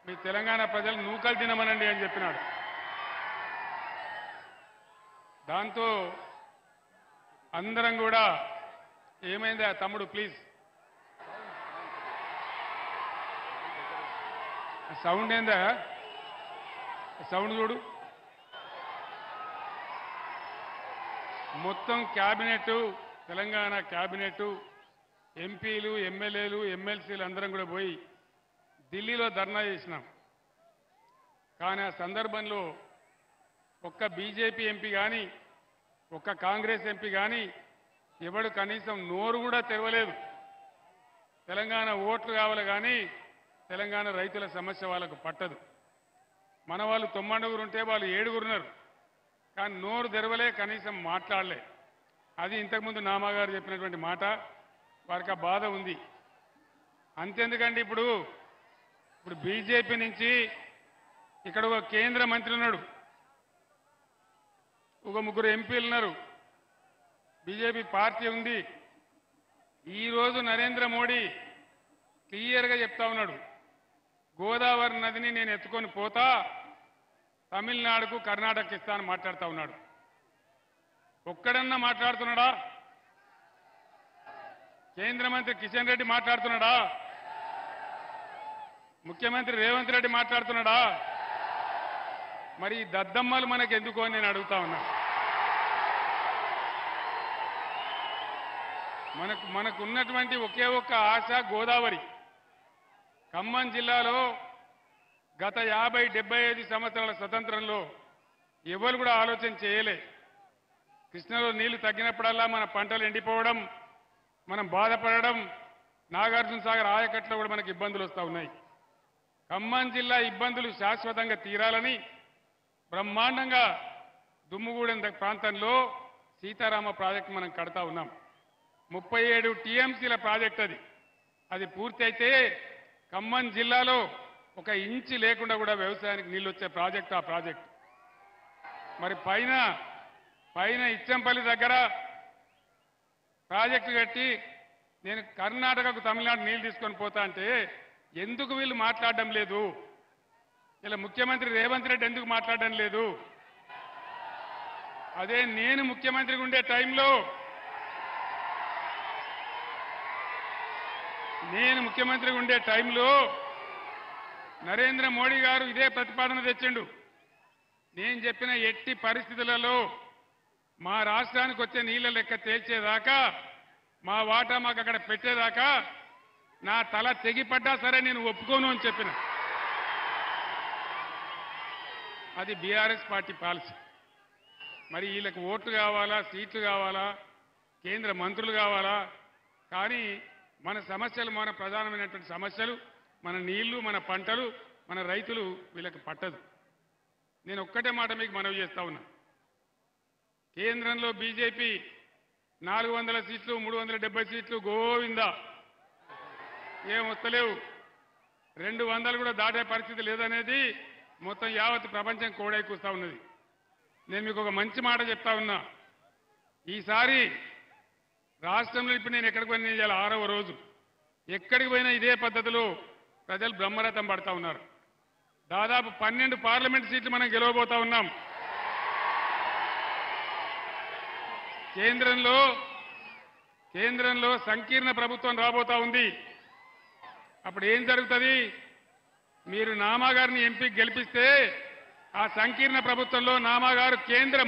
మీ తెలంగాణ ప్రజలు నూకలు తినమనండి అని చెప్పినాడు. దాంతో అందరం కూడా ఏమైందా తమ్ముడు ప్లీజ్ సౌండ్ ఏందా సౌండ్ చూడు. మొత్తం క్యాబినెట్ తెలంగాణ క్యాబినెట్ ఎంపీలు ఎమ్మెల్యేలు ఎమ్మెల్సీలు అందరం కూడా పోయి ఢిల్లీలో ధర్నా చేసినాం. కానీ ఆ సందర్భంలో ఒక్క బీజేపీ ఎంపీ కానీ ఒక్క కాంగ్రెస్ ఎంపీ కానీ ఎవడు కనీసం నోరు కూడా తెరవలేదు. తెలంగాణ ఓట్లు కావాలి కానీ తెలంగాణ రైతుల సమస్య వాళ్ళకు పట్టదు. మన వాళ్ళు 9 ఉంటే వాళ్ళు 7 ఉన్నారు. కానీ నోరు తెరవలే, కనీసం మాట్లాడలే. అది ఇంతకుముందు నామాగారు చెప్పినటువంటి మాట. వారికి ఆ బాధ ఉంది. అంతెందుకండి ఇప్పుడు బీజేపీ నుంచి ఇక్కడ ఒక కేంద్ర మంత్రి ఉన్నాడు, ఒక 3 ఎంపీలు ఉన్నారు, బీజేపీ పార్టీ ఉంది. ఈరోజు నరేంద్ర మోడీ క్లియర్గా చెప్తా ఉన్నాడు, గోదావరి నదిని నేను ఎత్తుకొని పోతా తమిళనాడుకు కర్ణాటక ఇస్తాను మాట్లాడుతూ ఉన్నాడు. ఒక్కడన్నా మాట్లాడుతున్నాడా? కేంద్ర మంత్రి కిషన్ రెడ్డి మాట్లాడుతున్నాడా? ముఖ్యమంత్రి రేవంత్ రెడ్డి మాట్లాడుతున్నాడా? మరి ఈ దద్దమ్మలు మనకు ఎందుకు అని నేను అడుగుతా ఉన్నా. మనకు ఉన్నటువంటి ఒకే ఒక్క ఆశ గోదావరి. ఖమ్మం జిల్లాలో గత 50-75 సంవత్సరాల స్వతంత్రంలో ఎవరు కూడా ఆలోచన చేయలే. కృష్ణలో నీళ్లు తగ్గినప్పుడల్లా మన పంటలు ఎండిపోవడం, మనం బాధపడడం, నాగార్జున సాగర్ ఆయకట్లో కూడా మనకు ఇబ్బందులు వస్తూ ఉన్నాయి. ఖమ్మం జిల్లా ఇబ్బందులు శాశ్వతంగా తీరాలని బ్రహ్మాండంగా దుమ్ముగూడెం ప్రాంతంలో సీతారామ ప్రాజెక్టు మనం కడతా ఉన్నాం. 37 టీఎంసీల ప్రాజెక్ట్ అది పూర్తి అయితే ఖమ్మం జిల్లాలో 1 ఇంచు లేకుండా కూడా వ్యవసాయానికి నీళ్ళు వచ్చే ప్రాజెక్ట్ ఆ ప్రాజెక్ట్. మరి పైన ఇచ్చంపల్లి దగ్గర ప్రాజెక్టు కట్టి నేను కర్ణాటకకు తమిళనాడు నీళ్లు తీసుకొని పోతా అంటే ఎందుకు వీళ్ళు మాట్లాడడం లేదు? ఇలా ముఖ్యమంత్రి రేవంత్ రెడ్డి ఎందుకు మాట్లాడడం లేదు? అదే నేను ముఖ్యమంత్రిగా ఉండే టైంలో నరేంద్ర మోడీ గారు ఇదే ప్రతిపాదన తెచ్చిండు. నేను చెప్పిన ఎట్టి పరిస్థితులలో మా రాష్ట్రానికి వచ్చే నీళ్ల లెక్క తేల్చేదాకా, మా వాటా మాకు అక్కడ పెట్టేదాకా నా తల తెగిపడ్డా సరే నేను ఒప్పుకోను అని చెప్పిన. అది బీఆర్ఎస్ పార్టీ పాలసీ. మరి వీళ్ళకి ఓట్లు కావాలా, సీట్లు కావాలా, కేంద్ర మంత్రులు కావాలా? కానీ మన సమస్యలు, మన ప్రధానమైనటువంటి సమస్యలు, మన నీళ్లు, మన పంటలు, మన రైతులు వీళ్ళకి పట్టదు. నేను ఒక్కటే మాట మీకు మనవి చేస్తా ఉన్నా. కేంద్రంలో బీజేపీ 400 సీట్లు, 370 సీట్లు గోవిందా, ఏం వస్తలేవు. 200 కూడా దాటే పరిస్థితి లేదనేది మొత్తం యావత్ ప్రపంచం కోడై కూస్తా ఉన్నది. నేను మీకు ఒక మంచి మాట చెప్తా ఉన్నా. ఈసారి రాష్ట్రంలో ఇప్పుడు నేను ఎక్కడికి పోయినా ఇవాళ 6వ రోజు, ఎక్కడికి పోయినా ఇదే పద్ధతిలో ప్రజలు బ్రహ్మరథం పడతా ఉన్నారు. దాదాపు 12 పార్లమెంట్ సీట్లు మనం గెలవబోతా ఉన్నాం. కేంద్రంలో సంకీర్ణ ప్రభుత్వం రాబోతా ఉంది. అప్పుడు ఏం జరుగుతుంది? మీరు నామాగారిని ఎంపీకి గెలిపిస్తే ఆ సంకీర్ణ ప్రభుత్వంలో నామాగారు కేంద్ర